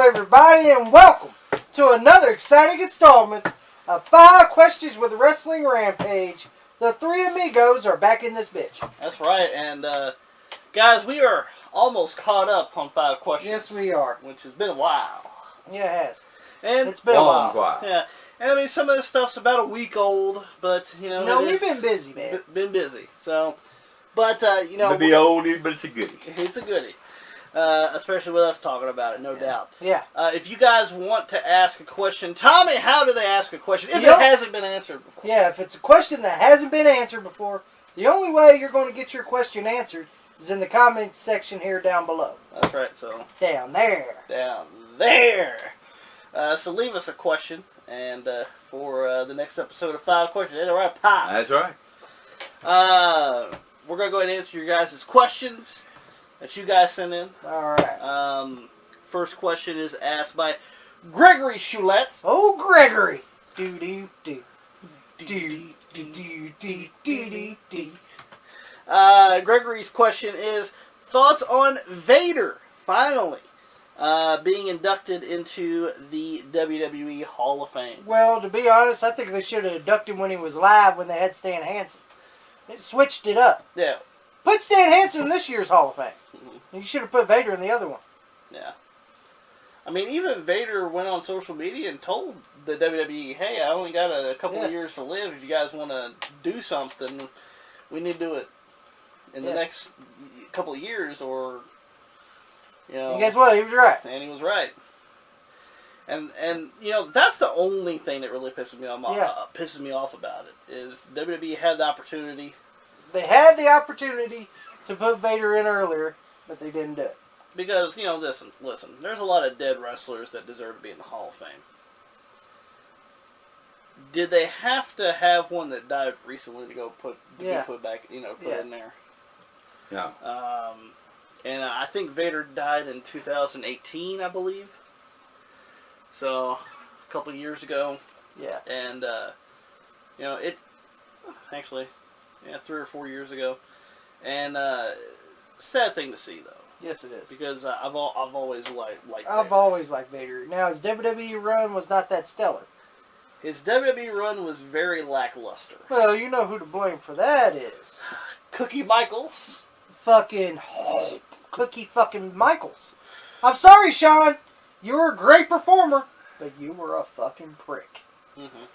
everybody, and welcome to another exciting installment of 5 Questions with Wrestling Rampage. The three amigos are back in this bitch. That's right, and guys, we are almost caught up on 5 questions. Yes, we are. Which has been a while. Yeah, it has. And it's been a while. Yeah, and I mean, some of this stuff's about a week old, but, you know... No, we've been busy, man. Been busy, so... But, you know... Maybe oldie, but it's a goodie. It's a goodie. Especially with us talking about it, no doubt. Yeah. If you guys want to ask a question, Tommy, how do they ask a question if it hasn't been answered before? Yeah, if it's a question that hasn't been answered before, the only way you're going to get your question answered is in the comments section here down below. That's right, so... Down there. Down there. So leave us a question, and for the next episode of 5 Questions, that's right, Pops. That's right. We're going to go ahead and answer your guys' questions that you guys sent in. Alright. First question is asked by Gregory Choulette. Oh, Gregory. Do-do-do. Do-do-do-do-do-do-do. Gregory's question is, thoughts on Vader, finally, being inducted into the WWE Hall of Fame? Well, to be honest, I think they should have inducted him when he was live when they had Stan Hansen. It switched it up. Yeah. Put Stan Hansen in this year's Hall of Fame. Mm-hmm. You should have put Vader in the other one. Yeah. I mean, even Vader went on social media and told the WWE, hey, I only got a couple of years to live. If you guys want to do something, we need to do it in the next couple of years, or, you know. And guess what? He was right. And he was right. And you know, that's the only thing that really pisses me off about it, is WWE had the opportunity. They had the opportunity to put Vader in earlier, but they didn't do it. Because, you know, listen, there's a lot of dead wrestlers that deserve to be in the Hall of Fame. Did they have to have one that died recently to go put back, you know, put in there? No. And I think Vader died in 2018, I believe. So, a couple of years ago. Yeah. And, you know, actually, 3 or 4 years ago. And, sad thing to see, though. Yes, it is. Because I've always liked Vader. I've always liked Vader. Now, his WWE run was not that stellar. His WWE run was very lackluster. Well, you know who to blame for that is. Cookie Michaels. Fucking Cookie fucking Michaels. I'm sorry, Sean. You were a great performer, but you were a fucking prick. Mm-hmm.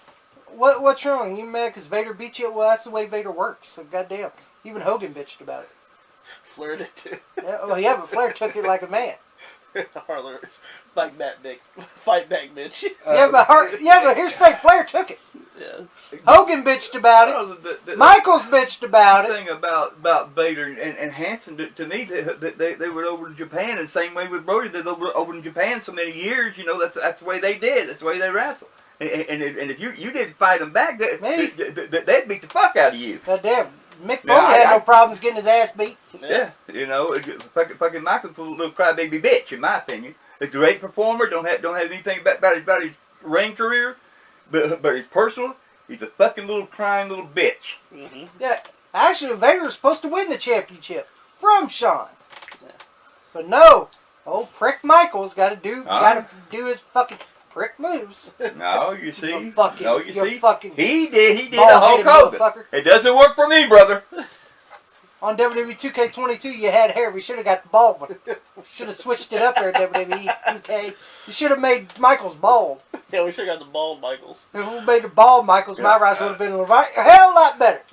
What's wrong? You mad because Vader beat you? Well, that's the way Vader works. So goddamn. Even Hogan bitched about it. Flair did too. Yeah, but Flair took it like a man. Harler's fight back, bitch. But here's the thing: Flair took it. Yeah. Hogan bitched about it. Michaels bitched about it. The thing about Vader and Hansen, to me, they were over in Japan, and the same way with Brody, they were over in Japan so many years. You know, that's the way they did. That's the way they wrestled. And if you didn't fight them back, they'd beat the fuck out of you. Goddamn. Mick Foley had no problems getting his ass beat. Yeah, you know, fucking Michael's a little crybaby bitch, in my opinion. A great performer, don't have anything about his ring career, but his personal, he's a fucking little crying little bitch. Mm-hmm. Yeah, actually, Vader was supposed to win the championship from Shawn, but no, old prick Michael's got to do his fucking prick moves. No, you see. He did the Hulk Hogan. It doesn't work for me, brother. On WWE 2K22, you had hair. We should have got the bald one. We should have switched it up there at WWE 2K. You should have made Michaels bald. Yeah, we should have got the bald Michaels. If we made the bald Michaels, my rise would have been a hell lot better.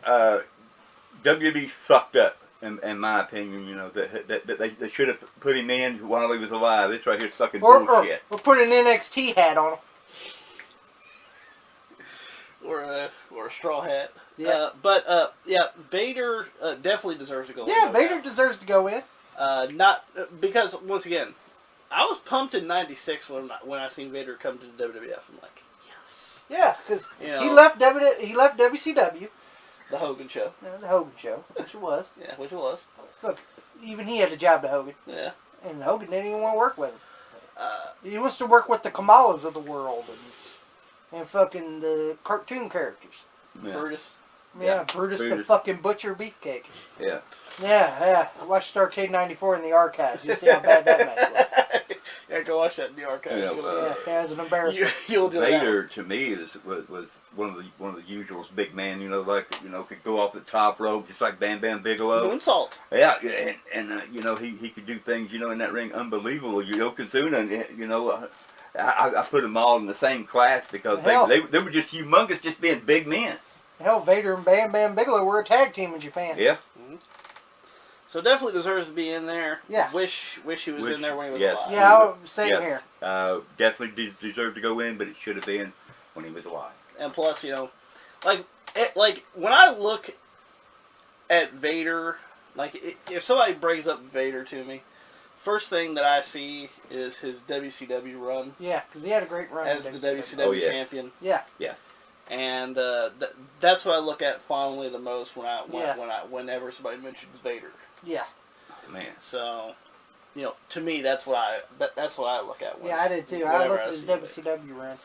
WWE fucked up. In my opinion, you know, that they should have put him in while he was alive. This right here is fucking bullshit. Or put an NXT hat on him. Or a straw hat. Yeah. Vader definitely deserves to go in. Yeah, Vader deserves to go in. Not because, once again, I was pumped in '96 when I seen Vader come to the WWF. I'm like, yes. Yeah, because he left WCW. The Hogan show. Yeah, the Hogan show, which it was. Yeah, which it was. Look, even he had a job to Hogan. Yeah. And Hogan didn't even want to work with him. He wants to work with the Kamalas of the world and fucking the cartoon characters. Yeah. Brutus. Yeah, Brutus the fucking Butcher Beefcake. Yeah. Yeah. I watched Arcade 94 in the archives. You see how bad that match was. Yeah, go watch that in the archives. Yeah, it was an embarrassment. You'll do Vader to me was one of the usuals. Big man, could go off the top rope just like Bam Bam Bigelow. Moonsault. Yeah, and he could do things in that ring unbelievable. Yokozuna, I put them all in the same class because they were just humongous, just being big men. Hell, Vader and Bam Bam Bigelow were a tag team in Japan. Yeah. Mm-hmm. So definitely deserves to be in there. Yeah. Wish he was in there when he was alive. Yeah, same here. Definitely deserved to go in, but it should have been when he was alive. And plus, like when I look at Vader, like if somebody brings up Vader to me, first thing that I see is his WCW run. Yeah, because he had a great run as the WCW champion. Yeah. Yeah. And that's what I look at fondly the most whenever somebody mentions Vader. Yeah. Oh, man. So, to me, that's what I look at. I did too. I looked at his WCW run.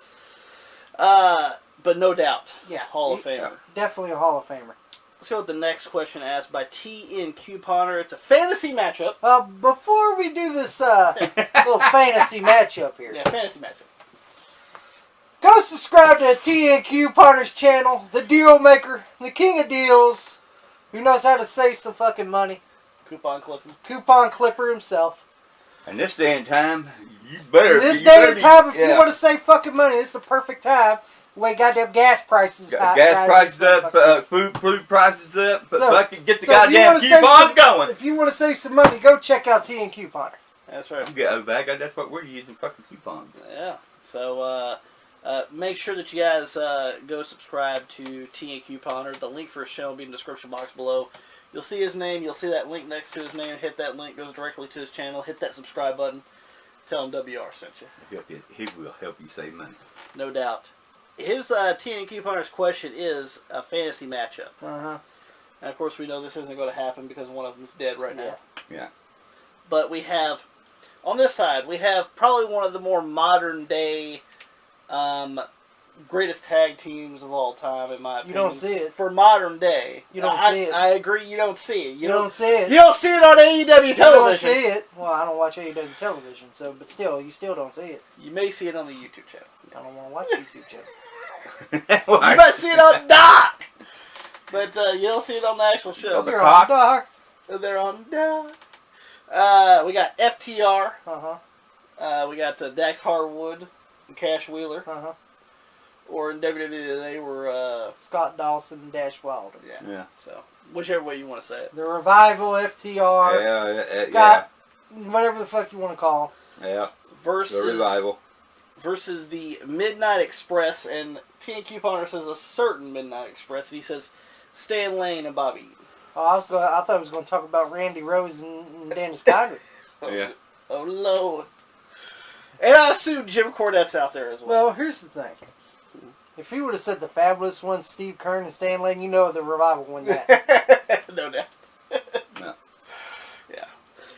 But no doubt, Hall of Famer. Definitely a Hall of Famer. Let's go with the next question asked by TN Couponer. It's a fantasy matchup. Before we do this little fantasy matchup here. Yeah, fantasy matchup. Go subscribe to TN Couponer's channel, the deal maker, the king of deals, who knows how to save some fucking money. Coupon clipper. Coupon clipper himself. And this day and time, you better. This day and time, if you want to save fucking money, it's the perfect time. The way goddamn gas prices gas prices up, food prices up, but fucking get the goddamn coupons going. If you want to save some money, go check out TN Couponer. That's right. That's what we're using, fucking coupons. Yeah. So, make sure that you guys go subscribe to TN Couponer. The link for his channel will be in the description box below. You'll see his name. You'll see that link next to his name. Hit that link. Goes directly to his channel. Hit that subscribe button. Tell him WR sent you. He will help you save money. No doubt. His TN Couponer's question is a fantasy matchup. Uh-huh. And, of course, we know this isn't going to happen because one of them is dead right now. Yeah. But we have, on this side, we have probably one of the more modern-day greatest tag teams of all time, in my opinion. You don't see it. For modern day. You don't see it. I agree, you don't see it. You don't see it. You don't see it on AEW television. You don't see it. Well, I don't watch AEW television, but still, you still don't see it. You may see it on the YouTube channel. I don't want to watch YouTube channel. You might see it on Doc! But you don't see it on the actual show. They're on Doc. They're on Doc. We got FTR. Uh-huh. We got Dax Harwood and Cash Wheeler. Uh-huh. Or in WWE, they were... Scott Dawson and Dash Wilder. Yeah. So, whichever way you want to say it. The Revival, FTR, Scott, whatever the fuck you want to call them. Yeah. Versus... The Revival. Versus the Midnight Express, and TN Couponer says a certain Midnight Express, and he says Stan Lane and Bobby Eaton. Oh, I thought I was going to talk about Randy Rose and Dennis Condon. Yeah. Oh, Lord. And I assume Jim Cornette's out there as well. Well, here's the thing. If he would have said the Fabulous Ones, Steve Keirn and Stan Lane, the Revival won that. No doubt. No. Yeah.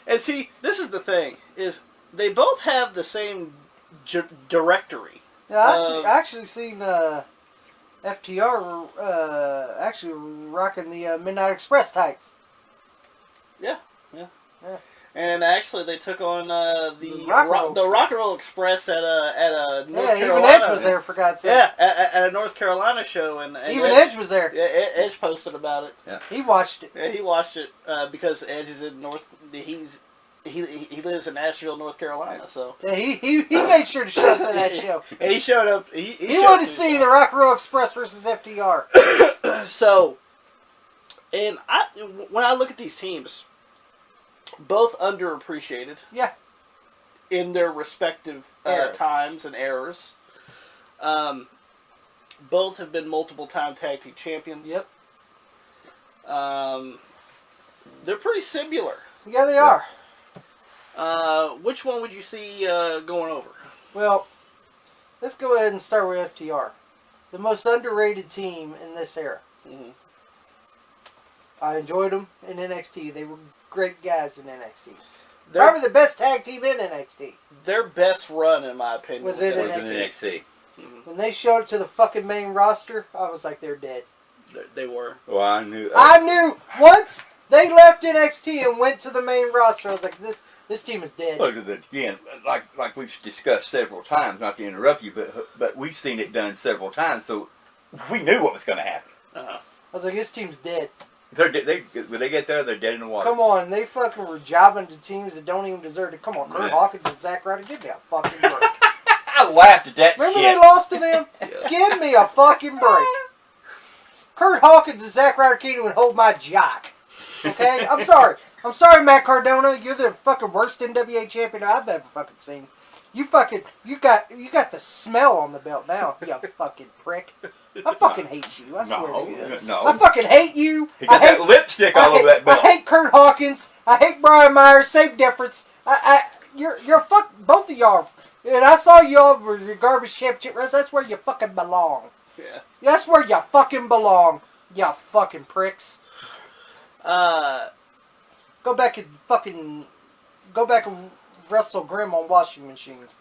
And see, this is the thing, is they both have the same directory. Yeah, I actually seen FTR actually rocking the Midnight Express tights. Yeah. And actually, they took on the Rock and Roll Express at a North Carolina. Even Edge was there, for God's sake. Yeah, at a North Carolina show, and even Edge was there. Yeah, Edge posted about it. Yeah, he watched it. Yeah, he watched it because Edge is in He lives in Nashville, North Carolina. So yeah, he made sure to show up at that show. And he showed up. He wanted to see the Rock and Roll Express versus FTR. So, and when I look at these teams, both underappreciated. Yeah. In their respective times and eras. Both have been multiple-time tag team champions. Yep. They're pretty similar. Yeah, they are. Which one would you see going over? Well, let's go ahead and start with FTR. The most underrated team in this era. Mm-hmm. I enjoyed them in NXT. They were great guys in NXT. Probably the best tag team in NXT. Their best run, in my opinion, was in NXT. Mm-hmm. When they showed up to the fucking main roster, I was like, they're dead. They were. Well, I knew. I knew once they left NXT and went to the main roster. I was like, This team is dead. Look at it again, like we've discussed several times. Not to interrupt you, but we've seen it done several times, so we knew what was going to happen. Uh-huh. I was like, this team's dead. When they get there, they're dead in the water. Come on, they fucking were jobbing to teams that don't even deserve it. Come on, Kurt Hawkins and Zack Ryder, give me a fucking break. I laughed at that. Remember shit. they lost to them? Yeah. Give me a fucking break. Kurt Hawkins and Zack Ryder can't even hold my jock. Okay? I'm sorry. I'm sorry, Matt Cardona. You're the fucking worst NWA champion I've ever fucking seen. You got the smell on the belt now, you fucking prick. I fucking hate you. I swear to you. No. I fucking hate you. He got that lipstick all over that belt. I hate Kurt Hawkins. I hate Brian Myers. Same difference. You're fuck both of y'all. And I saw y'all for your garbage championship wrestling. That's where you fucking belong. Yeah. That's where you fucking belong. You fucking pricks. Go back and wrestle Grim on washing machines.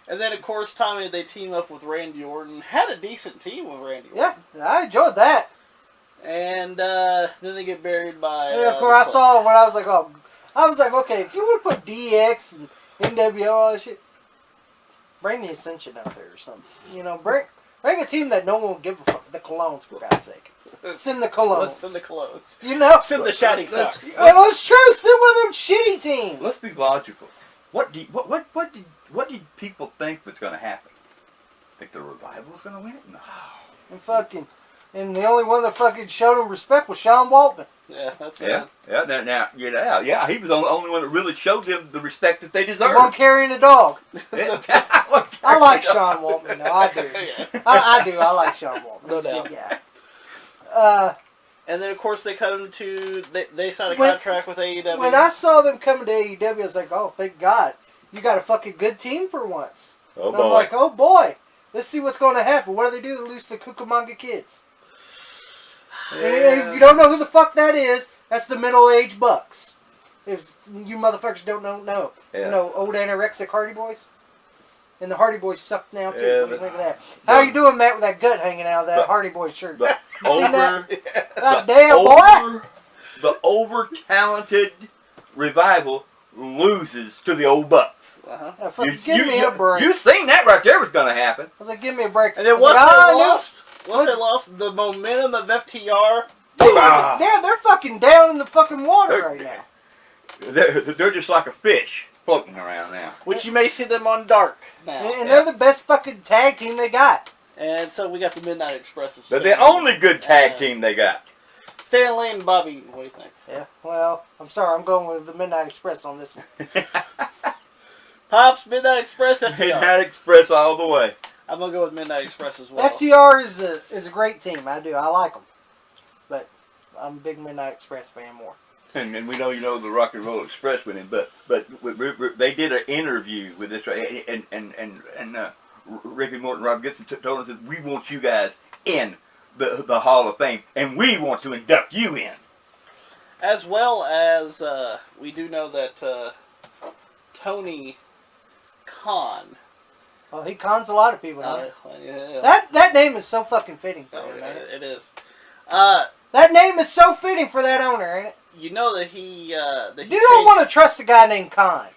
And then, of course, Tommy, they team up with Randy Orton. Had a decent team with Randy Orton. Yeah, I enjoyed that. And then they get buried by... Yeah, of course, I saw when I was like, okay, if you would put DX and NWO, all that shit, bring the Ascension out there or something. You know, bring a team that no one will give a fuck. The Colognes, for God's sake. Send the Colognes. Send the Colognes. You know? Send the Shining Stars. Oh, it's true. Send one of them shitty teams. Let's be logical. What did people think was going to happen? Think the Revival was going to win it? No. And the only one that fucking showed him respect was Sean Waltman. Yeah, that's it. Yeah. He was the only one that really showed them the respect that they deserved. The one carrying a dog. Yeah. I like Sean Waltman. No, I do. Yeah. I do. I like Sean Waltman. No He's a doubt. good guy. And then, of course, they come to... They signed a contract with AEW. When I saw them coming to AEW, I was like, oh, thank God. You got a fucking good team for once. Oh, and boy. I'm like, oh, boy. Let's see what's going to happen. What do they do? They lose the Cucamonga Kids. And if you don't know who the fuck that is, that's the middle-aged Bucks. If you motherfuckers don't know. Yeah. You know, old anorexic Hardy Boys? And the Hardy Boys suck now, too. Yeah, What do you think of that? How you doing, Matt, with that gut hanging out of that Hardy Boy shirt? You seen that? God damn, boy! The over-talented Revival loses to the old Bucks. Uh-huh. Give me a break. You seen that right there was going to happen. I was like, give me a break. And then once they lost, the momentum of FTR... They're fucking down in the fucking water right now. They're just like a fish floating around now. Which you may see them on Dark now. And they're the best fucking tag team they got. And so we got the Midnight Express. They're the only good tag team they got. Stan Lane and Bobby Eaton, what do you think? Yeah, well, I'm sorry, I'm going with the Midnight Express on this one. Pops, Midnight Express, FTR. Midnight Express all the way. I'm going to go with Midnight Express as well. FTR is a great team. I do. I like them. But I'm a big Midnight Express fan more. And we know you know the Rock and Roll Express with him, but they did an interview with this, and Ricky Morton, Rob Gibson told us that we want you guys in the Hall of Fame, and we want to induct you in. As well as we do know that Tony Khan. Oh, he cons a lot of people. Yeah. That name is so fucking fitting for him, man. It is. That name is so fitting for that owner, ain't it? You know that he... you don't want to trust a guy named Khan.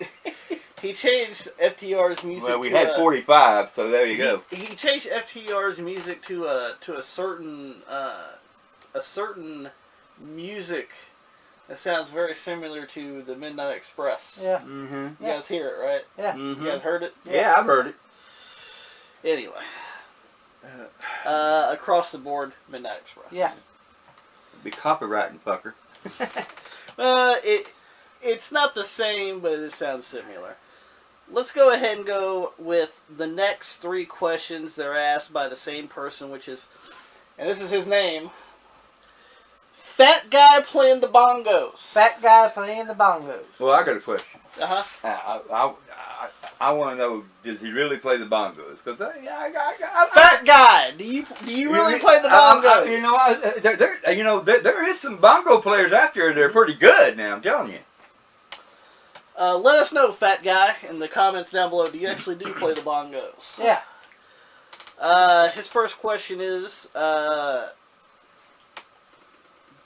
He changed FTR's music. Well, we had 45, so there you go. He changed FTR's music to a certain music that sounds very similar to the Midnight Express. Yeah. Mm-hmm. You guys hear it, right? Yeah. Mm-hmm. You guys heard it? Yeah, I've heard it. Anyway. Across the board, Midnight Express. Yeah. Be copywriting, fucker. It's not the same, but it sounds similar. Let's go ahead and go with the next 3 questions that are asked by the same person, which is, and this is his name, Fat Guy Playing the Bongos. Fat guy playing the bongos. Well, I got a question. Uh-huh. I want to know, does he really play the bongos? Because Fat Guy, do you really play the bongos? There is some bongo players out there that are pretty good now, I'm telling you. Let us know, Fat Guy, in the comments down below. Do you actually do play the bongos? Yeah. His first question is,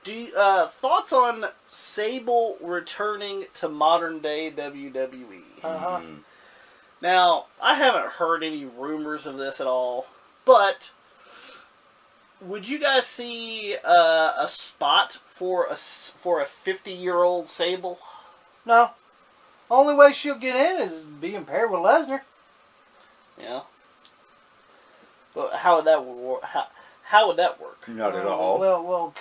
Thoughts on Sable returning to modern day WWE? Uh-huh. Now, I haven't heard any rumors of this at all, but would you guys see a spot for a 50-year-old Sable? No. Only way she'll get in is being paired with Lesnar. Yeah. But how would that work? How would that work? Not at all. Well,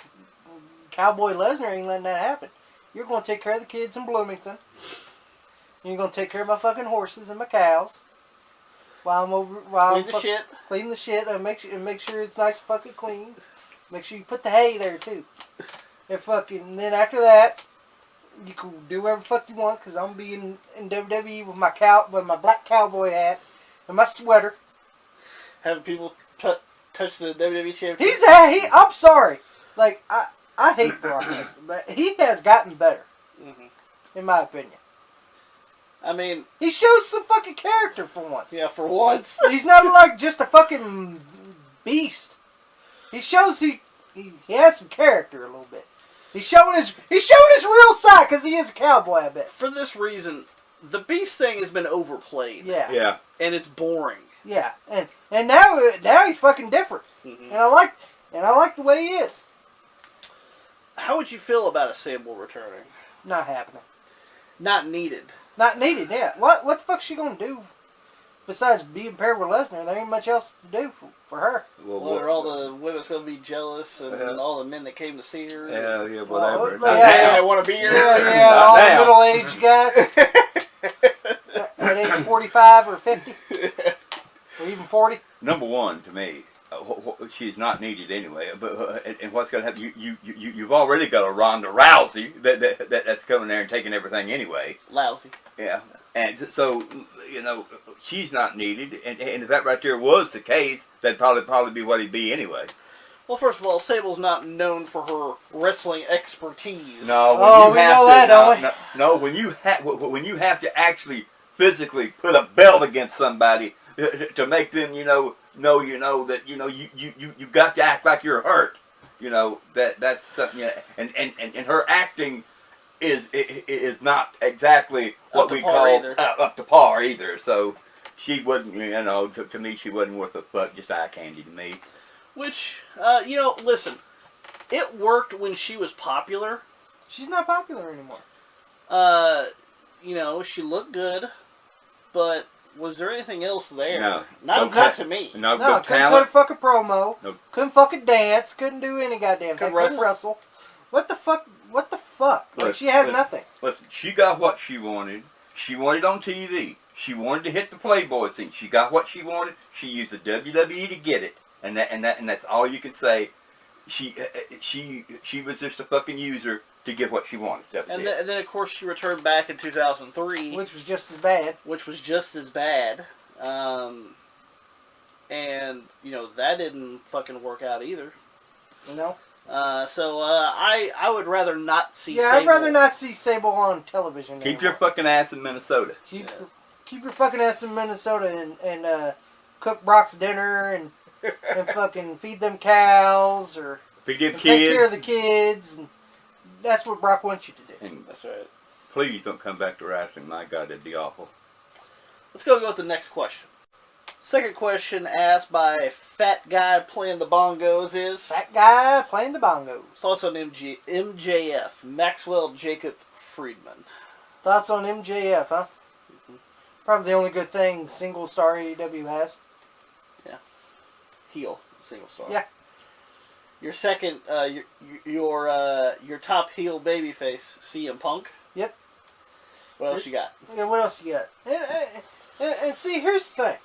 Cowboy Lesnar ain't letting that happen. You're going to take care of the kids in Bloomington. You're going to take care of my fucking horses and my cows. While I'm clean the shit and make sure it's nice and fucking clean. Make sure you put the hay there too. And then after that, you can do whatever the fuck you want, because I'm be in WWE with my black cowboy hat and my sweater. Having people touch the WWE championship. I'm sorry. Like, I hate Brock Lesnar, but he has gotten better, in my opinion. I mean, he shows some fucking character for once. Yeah, for once. He's not like just a fucking beast. He shows he has some character a little bit. He's showing his real side, because he is a cowboy, I bet. For this reason, the beast thing has been overplayed. Yeah. Yeah. And it's boring. Yeah. And now he's fucking different. And I like the way he is. How would you feel about a Sable returning? Not happening. Not needed. Not needed, yeah. What the fuck's she gonna do besides being paired with Lesnar? There ain't much else to do for her. Well, are all the women's gonna be jealess, and all the men that came to see her? Yeah, whatever. They want to be here. Yeah, all the middle-aged guys. At age 45 or 50. Or even 40. Number one, to me, she's not needed anyway. But and what's going to happen? You've already got a Ronda Rousey that's coming there and taking everything anyway. Lousy. Yeah, and so she's not needed. And if that right there was the case, that'd probably be what he'd be anyway. Well, first of all, Sable's not known for her wrestling expertise. No, we know that, don't we? No, when you have to actually physically put a belt against somebody to make them, know that you got to act like you're hurt. That's something. And her acting is not exactly what we call up to par either. So she wasn't, to me she wasn't worth a fuck. Just eye candy to me. Which, listen, it worked when she was popular. She's not popular anymore. She looked good, but was there anything else there? No. Not to me. No, couldn't cut a fucking promo. Nope. Couldn't fucking dance. Couldn't do any goddamn thing. Couldn't Couldn't wrestle. What the fuck? Like, she has nothing. Listen, she got what she wanted. She wanted on TV. She wanted to hit the Playboy scene. She got what she wanted. She used the WWE to get it. And that's all you can say. She was just a fucking user to get what she wanted. And then of course she returned back in 2003, which was just as bad. And that didn't fucking work out either. No. So I would rather not see. Yeah, Sable. I'd rather not see Sable on television. Keep your fucking ass in Minnesota. Keep your fucking ass in Minnesota and cook Brock's dinner and fucking feed them cows or feed them kids. Take care of the kids. And that's what Brock wants you to do. And that's right. Please don't come back to wrestling. My God, that'd be awful. Let's go with the next question. Second question asked by Fat Guy Playing the Bongos is... Fat Guy Playing the Bongos. Thoughts on MJF, Maxwell Jacob Friedman. Thoughts on MJF, huh? Probably the only good thing single star AEW has. Yeah. Heel, single star. Yeah. Your second, your top heel babyface, CM Punk. Yep. What else you got? Yeah, what else you got? And see, here's the thing.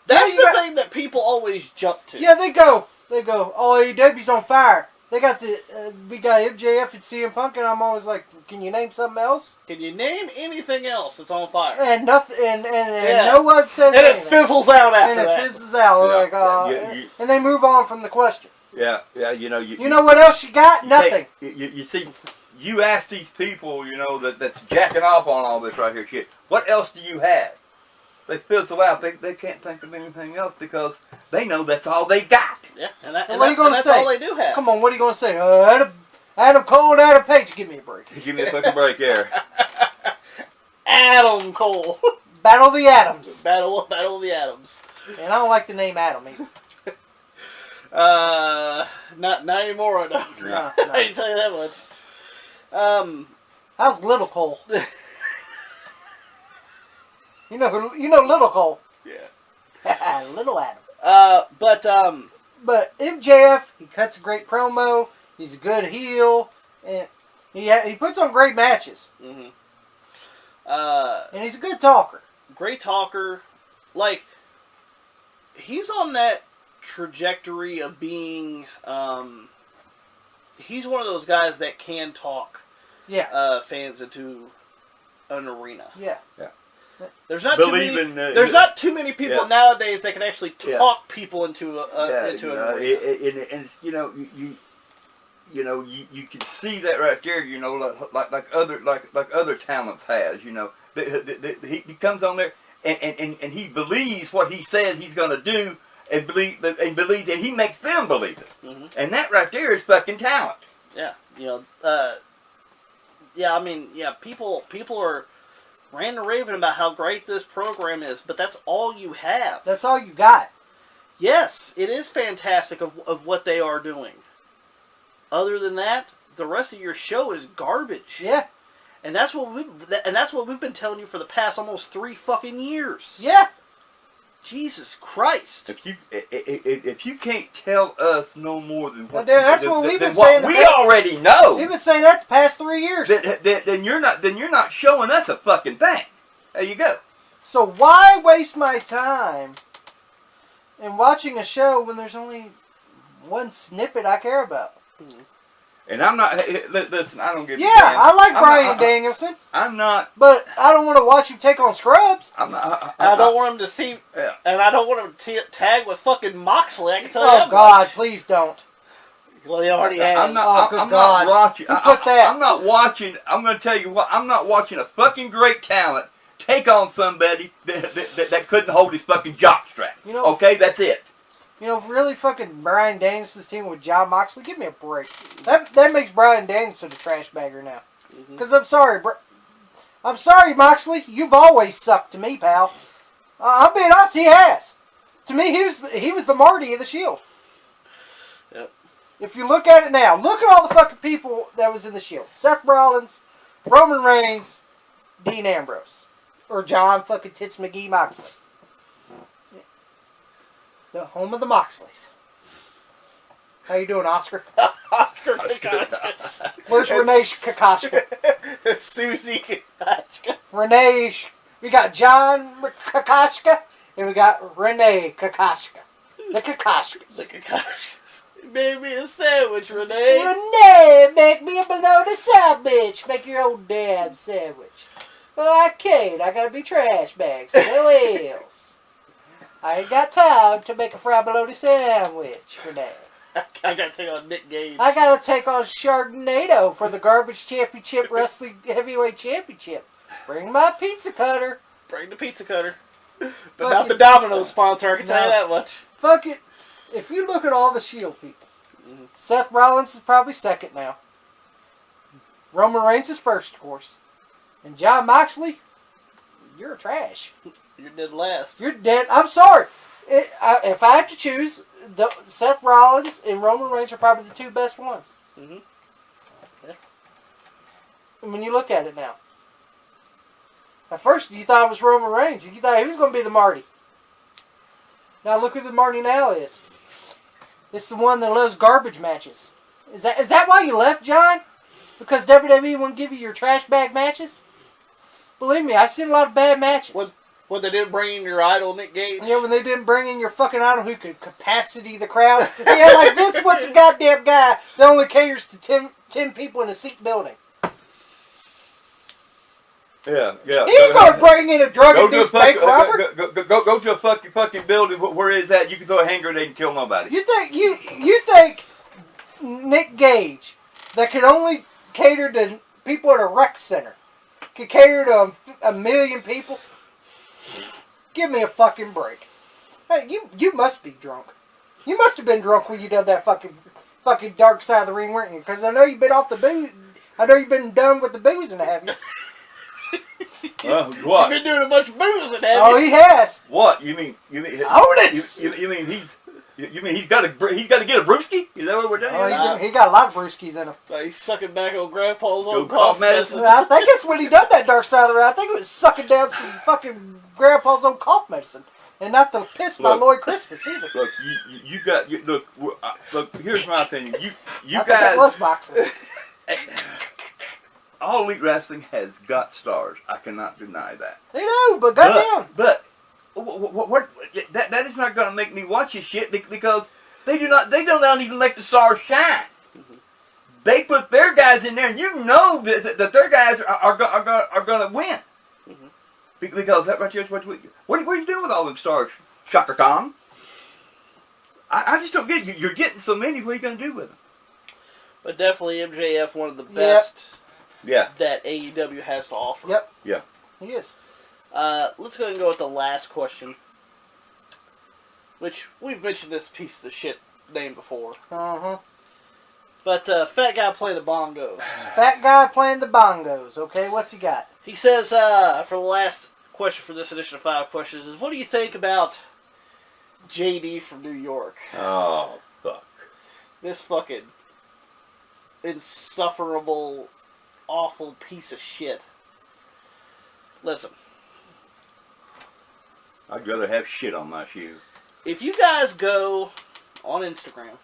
That's the thing that people always jump to. Yeah, they go, oh, AEW's on fire. They got we got MJF and CM Punk, and I'm always like, can you name something else? Can you name anything else that's on fire? And nothing, and no one says anything. And it fizzles out after that. And it fizzles out, and they move on from the question. Yeah, you know what else you got? Nothing. You see, you ask these people, that's jacking off on all this right here shit. What else do you have? They fizzle out. They can't think of anything else because they know that's all they got. Yeah, and what are you going to say? That's all they do have. Come on, what are you going to say? I Adam Cole and Adam Page, give me a break. Give me a fucking break there. Adam Cole. Battle of the Atoms. Battle of the Atoms. And I don't like the name Adam either. Not anymore. I don't. No. I can tell you that much. How's Little Cole? You know Little Cole. Yeah. Little Adam. But MJF, he cuts a great promo. He's a good heel, and he puts on great matches. Mm-hmm. And he's a good talker. Great talker. Like, he's on that trajectory of being, he's one of those guys that can talk fans into an arena. Yeah. There's not not too many people nowadays that can actually talk people into an arena. And you can see that right there. You know, like other talents has. You know, he comes on there and he believes what he says he's going to do, and believes, and he makes them believe it. Mm-hmm. And that right there is fucking talent. Yeah, people are ranting and raving about how great this program is, but that's all you have. That's all you got. Yes, it is fantastic of what they are doing. Other than that, the rest of your show is garbage. Yeah. And that's what we've been telling you for the past almost 3 fucking years. Yeah. Jesus Christ! If you can't tell us no more than what we've been saying, we already know. We've been saying that the past 3 years. Then you're not showing us a fucking thing. There you go. So why waste my time in watching a show when there's only one snippet I care about? Mm-hmm. And I'm not. Listen, I don't give. Yeah, I like Bryan Danielson. I'm not. But I don't want to watch him take on scrubs. I don't want him to see, and I don't want him to tag with fucking Moxley. I can tell you that. Oh God, please don't. Well, he already has. I'm not watching. I'm not watching. I'm going to tell you what. I'm not watching a fucking great talent take on somebody that couldn't hold his fucking jockstrap. You know. Okay, that's it. You know, really fucking Bryan Danielson's team with Jon Moxley, give me a break. That makes Bryan Danielson a trash bagger now. Because I'm sorry, Moxley, you've always sucked to me, pal. I'm being honest, he has. To me, he was the Marty of the Shield. Yep. If you look at it now, look at all the fucking people that was in the Shield. Seth Rollins, Roman Reigns, Dean Ambrose. Or John fucking Tits McGee Moxley. The home of the Moxleys. How you doing, Oscar? Oscar Kokoschka. Where's Renee Kokoschka? Susie Kokoschka. Renee. We got John Kokoschka, and we got Renee Kokoschka. The Kokoschkas. The Kokoschkas. Make me a sandwich, Renee. Renee, make me a bologna sandwich. Make your own damn sandwich. Well, I can't. I gotta be trash bags. No else. I ain't got time to make a fried bologna sandwich for that. I gotta take on Nick Gage. I gotta take on Sharknado for the Garbage Championship Wrestling Heavyweight Championship. Bring my pizza cutter. Bring the pizza cutter. But not the Domino's sponsor, I can tell you that much. Fuck it. If you look at all the Shield people, Seth Rollins is probably second now. Roman Reigns is first, of course. And Jon Moxley, you're trash. You're dead last. You're dead. I'm sorry. If I have to choose, Seth Rollins and Roman Reigns are probably the 2 best ones. Mm-hmm. Yeah. And when you look at it now. At first, you thought it was Roman Reigns. You thought he was going to be the Marty. Now look who the Marty now is. It's the one that loves garbage matches. Is that why you left, John? Because WWE wouldn't give you your trash bag matches? Believe me, I've seen a lot of bad matches. When they didn't bring in your idol, Nick Gage? Yeah, when they didn't bring in your fucking idol who could capacity the crowd. Yeah, like Vince wants a goddamn guy that only caters to 10 people in a seat building. Yeah. He ain't gonna bring in a drug-induced bank robber. Go to a fucking building. Where is that? You can throw a hand grenade and kill nobody. You think Nick Gage, that could only cater to people at a rec center, could cater to a million people? Give me a fucking break. Hey, you must be drunk. You must have been drunk when you did that fucking fucking dark side of the ring, weren't you? Because I know you've been off the booze. I know you've been done with the boozing, have you? What? You've been doing a bunch of boozing, have Oh, you? he has. What? You mean Otis! You mean he's got to get a brewski? Is that what we're doing? Oh, he got a lot of brewskis in him. He's sucking back on Grandpa's Go old cough medicine. I think that's when he done that dark side of the ring. I think it was sucking down some fucking Grandpa's old cough medicine. And not the piss by Lloyd Christmas either. Look, look. Here's my opinion. You I think guys. that was boxing. All Elite Wrestling has got stars. I cannot deny that. They do, but goddamn. But what that is not going to make me watch this shit because they do not even make the stars shine. Mm-hmm. They put their guys in there, and you know that their guys are going to win. Mm-hmm. Because that right there is what are you doing with all them stars, Shaka Khan? I just don't get it. You're getting so many. What are you going to do with them? But definitely MJF, one of the best that AEW has to offer. Yep. Yeah. He is. Let's go ahead and go with the last question. Which, we've mentioned this piece of shit name before. Uh-huh. But, fat guy playing the bongos. Fat guy playing the bongos. Okay, what's he got? He says, for the last question for this edition of 5 questions is, what do you think about JD from New York? Oh, fuck. This fucking insufferable, awful piece of shit. Listen. I'd rather have shit on my shoe. If you guys go on Instagram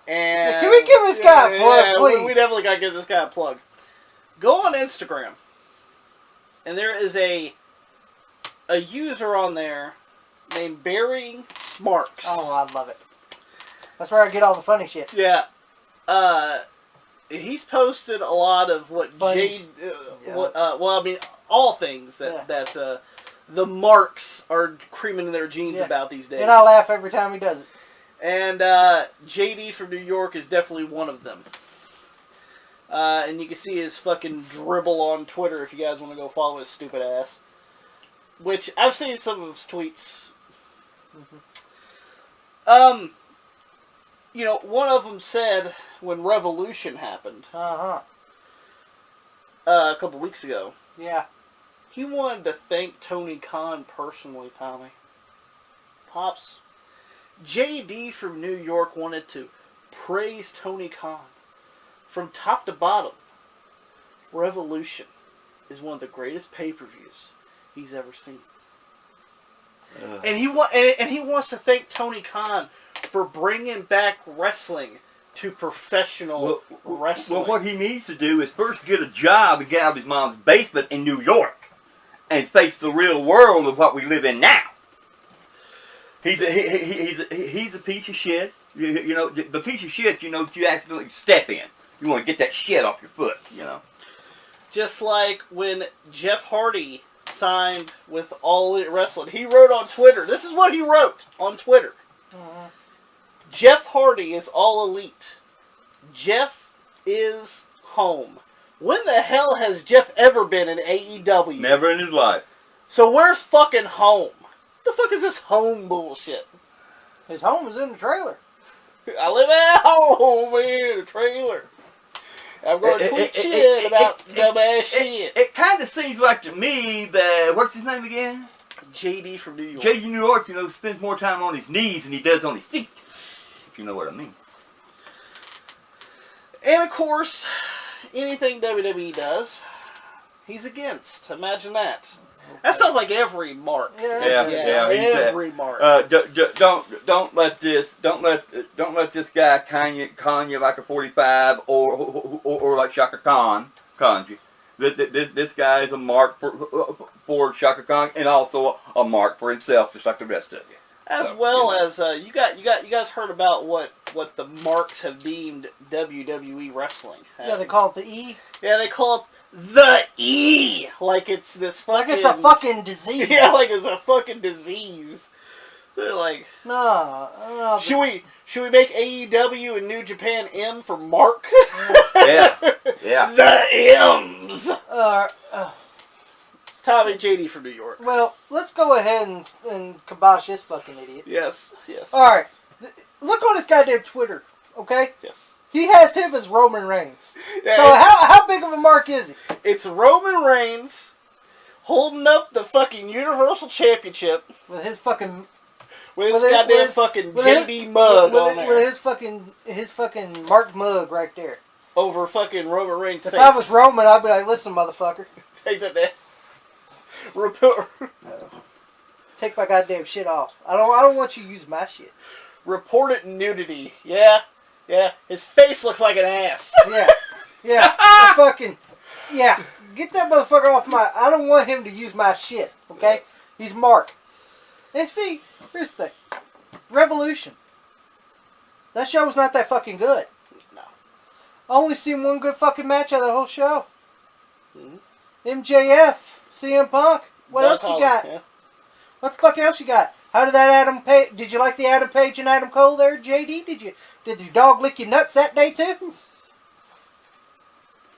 and... Can we give this guy a plug, please? We definitely got to give this guy a plug. Go on Instagram, and there is a user on there named Burying Smarks. Oh, I love it. That's where I get all the funny shit. Yeah. He's posted a lot of what Funny. all things that the marks are creaming in their jeans about these days. And I laugh every time he does it. And JD from New York is definitely one of them. And you can see his fucking dribble on Twitter if you guys want to go follow his stupid ass. Which, I've seen some of his tweets. Mm-hmm. You know, one of them said when Revolution happened Uh-huh. a couple weeks ago, Yeah. he wanted to thank Tony Khan personally, Tommy. Pops, JD from New York wanted to praise Tony Khan. From top to bottom, Revolution is one of the greatest pay-per-views he's ever seen. And he wants to thank Tony Khan for bringing back wrestling to professional wrestling. Well, what he needs to do is first get a job and get out of his mom's basement in New York and face the real world of what we live in now. He's a piece of shit. You know, the piece of shit, you accidentally step in. You want to get that shit off your foot, Just like when Jeff Hardy signed with All Elite Wrestling. He wrote on Twitter. This is what he wrote on Twitter. Jeff Hardy is All Elite. Jeff is home. When the hell has Jeff ever been in AEW? Never in his life. So where's fucking home? The fuck is this home bullshit? His home is in the trailer. I live at home in a trailer. I'm going to tweet shit about dumbass shit. It kind of seems like to me that, what's his name again? JD from New York. JD New York, spends more time on his knees than he does on his feet. If you know what I mean. And of course, anything WWE does, he's against. Imagine that. That sounds like every mark. Yeah. Every mark. Don't let this guy con you like a 45 or like Shaka Khan conned you. This guy is a mark for Shaka Khan and also a mark for himself, just like the rest of you. As you guys heard about what the marks have deemed WWE wrestling. Yeah, they call it the E. Yeah, they call it the E, like it's this fucking... Like it's a fucking disease. Yeah, like it's a fucking disease. They're like... No. Should we make AEW and New Japan M for Mark? Yeah. The M's! Tommy JD from New York. Well, let's go ahead and kibosh this fucking idiot. Yes. Alright, Look on his goddamn Twitter, okay? Yes. He has him as Roman Reigns. Yeah, so how big of a mark is he? It's Roman Reigns holding up the fucking Universal Championship With his fucking... with his goddamn fucking JD mug on there. With his fucking marked mug right there. Over fucking Roman Reigns' If face. I was Roman, I'd be like, listen, motherfucker. Take that down. Report. Take my goddamn shit off. I don't want you to use my shit. Reported nudity. Yeah. His face looks like an ass. Yeah. Fucking... Yeah. Get that motherfucker off my... I don't want him to use my shit, okay? He's Mark. And see, here's the thing. Revolution. That show was not that fucking good. No. I only seen one good fucking match out of the whole show. MJF, CM Punk. What else you got? Yeah. What the fuck else you got? How did that Adam Page... Did you like the Adam Page and Adam Cole there, JD? Did your dog lick your nuts that day too?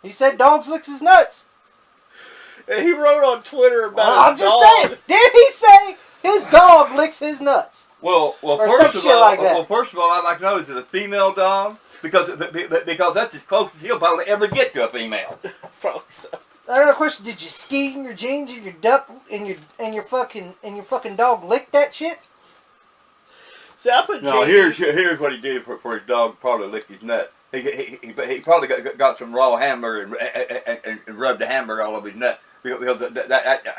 He said dogs licks his nuts. And he wrote on Twitter about I'm his just dog. saying. Did he say his dog licks his nuts? Well, or some shit like that. Well, first of all, I'd like to know, is it a female dog? Because that's as close as he'll probably ever get to a female. Probably so. I got a question. Did you ski in your jeans and your duck and your fucking dog lick that shit? See, I put No, JD... here's what he did for his dog. Probably licked his nuts. He probably got some raw hamburger and rubbed the hamburger all over his nut. Because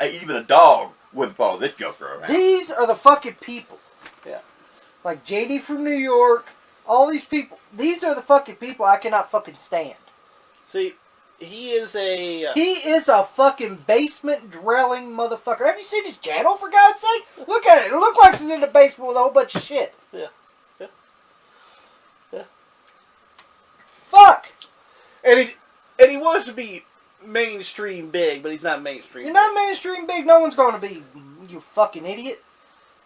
even a dog wouldn't follow this joker around. These are the fucking people. Yeah. Like JD from New York, all these people. These are the fucking people I cannot fucking stand. See, he is a... He is a fucking basement dwelling motherfucker. Have you seen his channel, for God's sake? Look at it. It looks like he's in the basement with a whole bunch of shit. Yeah. Fuck! And he wants to be mainstream big, but he's not mainstream You're not mainstream big. No one's going to be, you fucking idiot.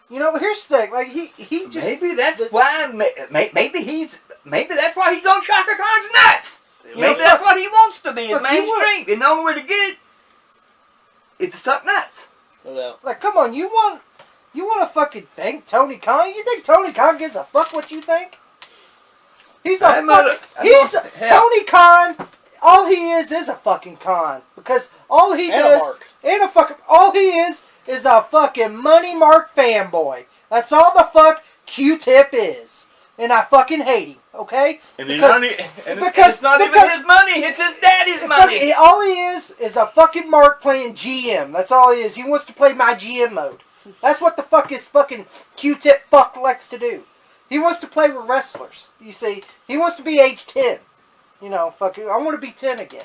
You know, here's the thing. Like, he just... Maybe that's why... Maybe that's why he's on Shaka Khan's nuts. Maybe that's what he wants to be, is mainstream. And the only way to get it is to suck nuts. No doubt. Like, come on, you want to fucking thank Tony Khan? You think Tony Khan gives a fuck what you think? He's a Tony Khan. All he is a fucking con, because all he does all he is a fucking money mark fanboy. That's all the fuck Q-Tip is, and I fucking hate him. Okay? And it's not even his money; it's his daddy's money. All he is a fucking mark playing GM. That's all he is. He wants to play my GM mode. That's what the fuck his fucking Q-Tip fuck likes to do. He wants to play with wrestlers. You see, he wants to be age 10. You know, fucking, I want to be 10 again.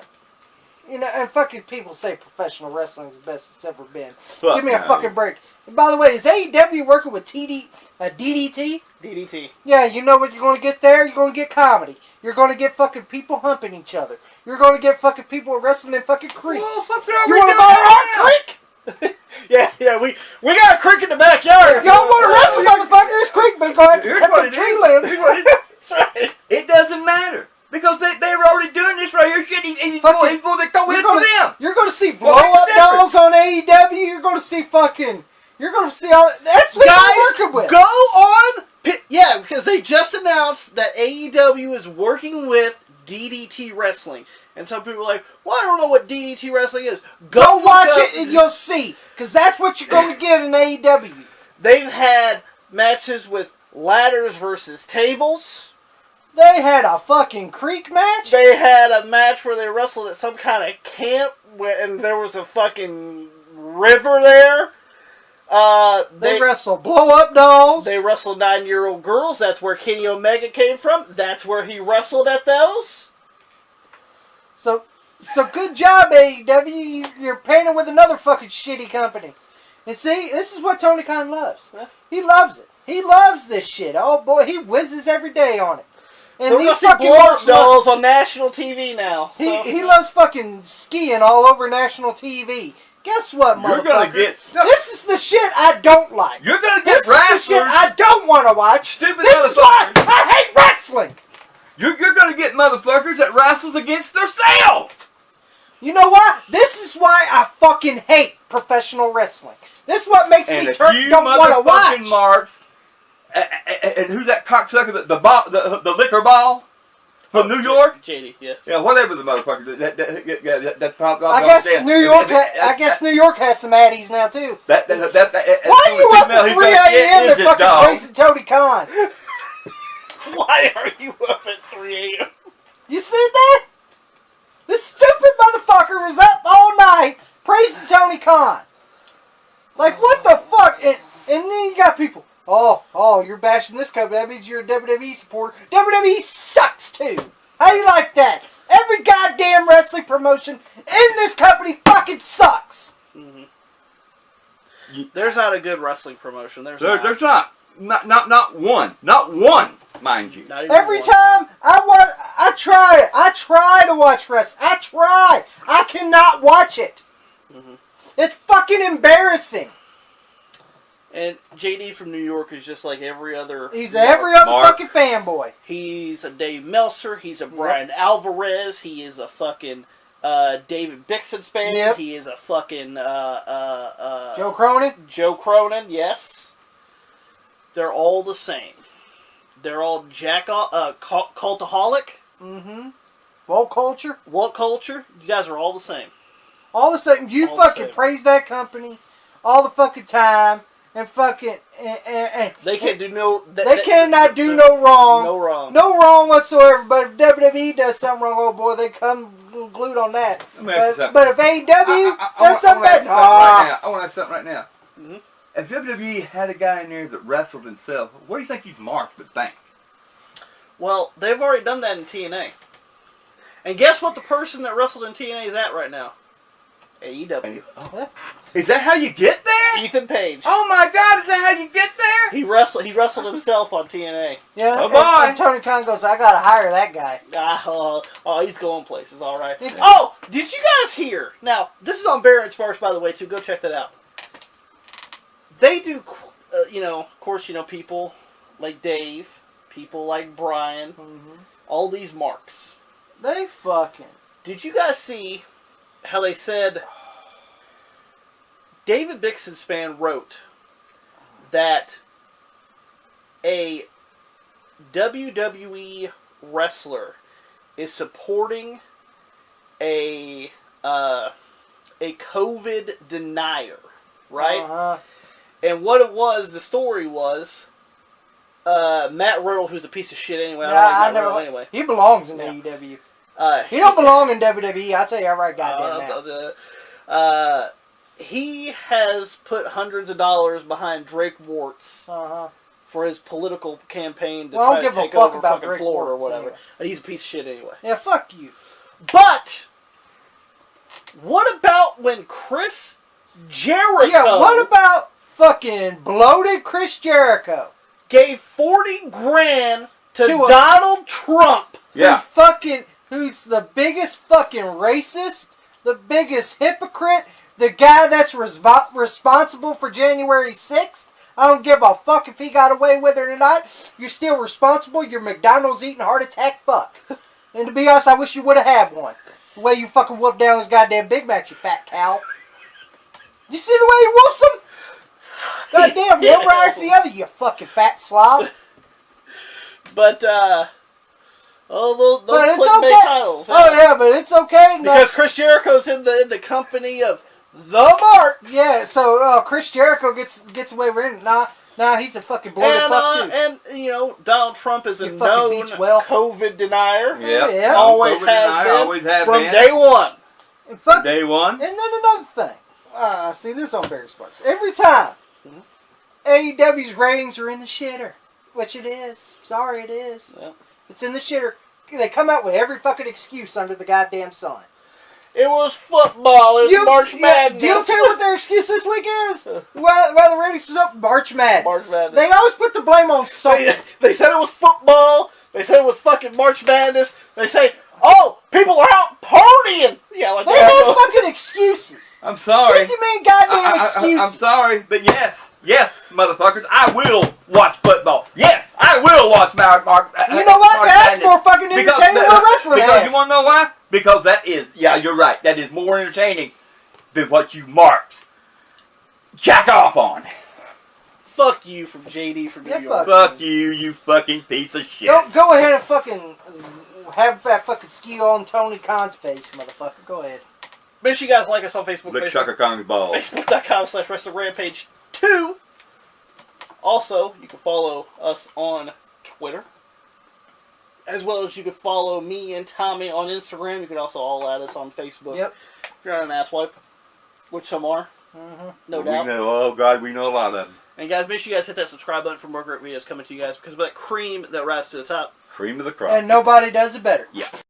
You know, and fucking people say professional wrestling is the best it's ever been. Give me a fucking break. And by the way, is AEW working with DDT? DDT. Yeah, you know what you're going to get there? You're going to get comedy. You're going to get fucking people humping each other. You're going to get fucking people wrestling in fucking creeks. Well, you want to buy our creek? yeah, we got a creek in the backyard. If y'all want to wrestle, motherfuckers, creek, but go ahead and cut the tree limbs. That's right. It doesn't matter. Because they were already doing this right here. Shit, he's going to go in for them. You're going to see blow-up dolls on AEW. You're going to see fucking... You're going to see all... That's what they're working with. Go on... Yeah, because they just announced that AEW is working with DDT Wrestling. And some people are like, well, I don't know what DDT Wrestling is. Go watch it and you'll see. Because that's what you're going to get in AEW. They've had matches with ladders versus tables. They had a fucking creek match? They had a match where they wrestled at some kind of camp and there was a fucking river there. They wrestled blow-up dolls. They wrestled 9-year-old girls. That's where Kenny Omega came from. That's where he wrestled at those. So good job, AEW. You're painting with another fucking shitty company. And see, this is what Tony Khan loves. He loves it. He loves this shit. Oh boy, he whizzes every day on it. And so these fucking blow-up dolls on national TV now. So. He loves fucking skiing all over national TV. Guess what, motherfucker? You're gonna get... This is the shit I don't like. You're gonna get wrestlers. This is the shit I don't want to watch. This is why I hate wrestling. You're gonna get motherfuckers that wrestles against themselves. You know what? This is why I fucking hate professional wrestling. This is what makes me don't want to watch. Marks And who's that cocksucker? The liquor ball from New York. JD, yes. Yeah, whatever the motherfucker. That pop. I guess New York. I guess New York has some addies now too. Why are you up at 3 a.m. and fucking praising Tony Khan? Why are you up at 3 a.m.? You see that? This stupid motherfucker was up all night praising Tony Khan. Like, what the fuck? And then you got people, oh, you're bashing this company. That means you're a WWE supporter. WWE sucks, too. How you like that? Every goddamn wrestling promotion in this company fucking sucks. Mm-hmm. There's not a good wrestling promotion. There's not. Not one. Not one, mind you. Every time I try it. I try to watch wrestling. I try. I cannot watch it. Mm-hmm. It's fucking embarrassing. And JD from New York is just like every other. He's every other fucking fanboy. He's a Dave Meltzer. He's a Brian Alvarez. He is a fucking David Bixenspan. Yep. He is a fucking Joe Cronin. Joe Cronin. Yes. They're all the same. They're all cultaholic. Mm-hmm. Woke culture. Woke culture. You guys are all the same. All the same. You all fucking praise that company all the fucking time. And fucking, they can't do no. They cannot do no wrong. No wrong. No wrong whatsoever. But if WWE does something wrong, oh boy, they come glued on that. But if AEW does something bad, I want to have something right now. Mm-hmm. If WWE had a guy in there that wrestled himself, what do you think these marks would think? Well, they've already done that in TNA. And guess what the person that wrestled in TNA is at right now? AEW. Oh. Is that how you get there? Ethan Page. Oh my God! Is that how you get there? He wrestled himself on TNA. Yeah. And Tony Khan goes, I gotta hire that guy. Oh, he's going places. All right. Oh, did you guys hear? Now this is on Baron Sparks, by the way, too. Go check that out. They do, of course, people like Dave, people like Brian, all these marks. They fucking. Did you guys see how they said David Bixenspan wrote that a WWE wrestler is supporting a COVID denier, right? Uh-huh. And what it was, the story was, Matt Riddle, who's a piece of shit anyway. I never like anyway. He belongs in AEW. He don't belong in WWE. I'll tell you right, goddamn now. He has put hundreds of dollars behind Drake Warts for his political campaign to try to take over fucking Florida or whatever. Anyway. He's a piece of shit anyway. Yeah, fuck you. But what about when Chris Jericho? Yeah, what about fucking bloated Chris Jericho gave $40,000 to Donald Trump? Yeah. Who's the biggest fucking racist, the biggest hypocrite, the guy that's responsible for January 6th? I don't give a fuck if he got away with it or not. You're still responsible. You're McDonald's eating heart attack fuck. And to be honest, I wish you would have had one. The way you fucking wolfed down his goddamn Big Mac, you fat cow. You see the way he wolfs them? Goddamn, one right after the other, you fucking fat slob. But, those clickbait titles. Oh yeah, but it's okay. Because Chris Jericho's in the company of the Marks. Yeah, so Chris Jericho gets away with it. Nah, he's a fucking bloated fuck too. And Donald Trump is a known COVID denier. Yeah. Always has been. From day one. From day one. And then another thing. I see this on Barry Sparks. Every time AEW's ratings are in the shitter. Which it is. Sorry, it is. Yeah. It's in the shitter. They come out with every fucking excuse under the goddamn sun. It was football. It was March Madness. Do you tell what their excuse this week is? While the ratings was up, March Madness. March Madness. They always put the blame on something. They said it was football. They said it was fucking March Madness. They say, oh, people are out partying. Yeah, like they have fucking excuses. I'm sorry. 50 million goddamn excuses. I'm sorry, but yes, motherfuckers, I will watch football. Yes, I will watch March. You know what? That's more fucking entertaining than wrestling. Because you want to know why? Because that is, you're right. That is more entertaining than what you marked jack off on. Fuck you from JD from New Yeah, York. Fuck you, you fucking piece of shit. Go ahead and fucking have that fucking ski on Tony Khan's face, motherfucker. Go ahead. Make sure you guys like us on Facebook. Lick Chaka Kong's balls. Facebook.com/WrestlingRampage2. Also, you can follow us on Twitter. As well as you can follow me and Tommy on Instagram. You can also all add us on Facebook. Yep. If you're not an asswipe, which some are. Mm-hmm. No We doubt. know, oh God, we know a lot of them. And guys, make sure you guys hit that subscribe button for more great videos coming to you guys because of that cream that rises to the top. Cream of the crop. And nobody does it better. Yeah.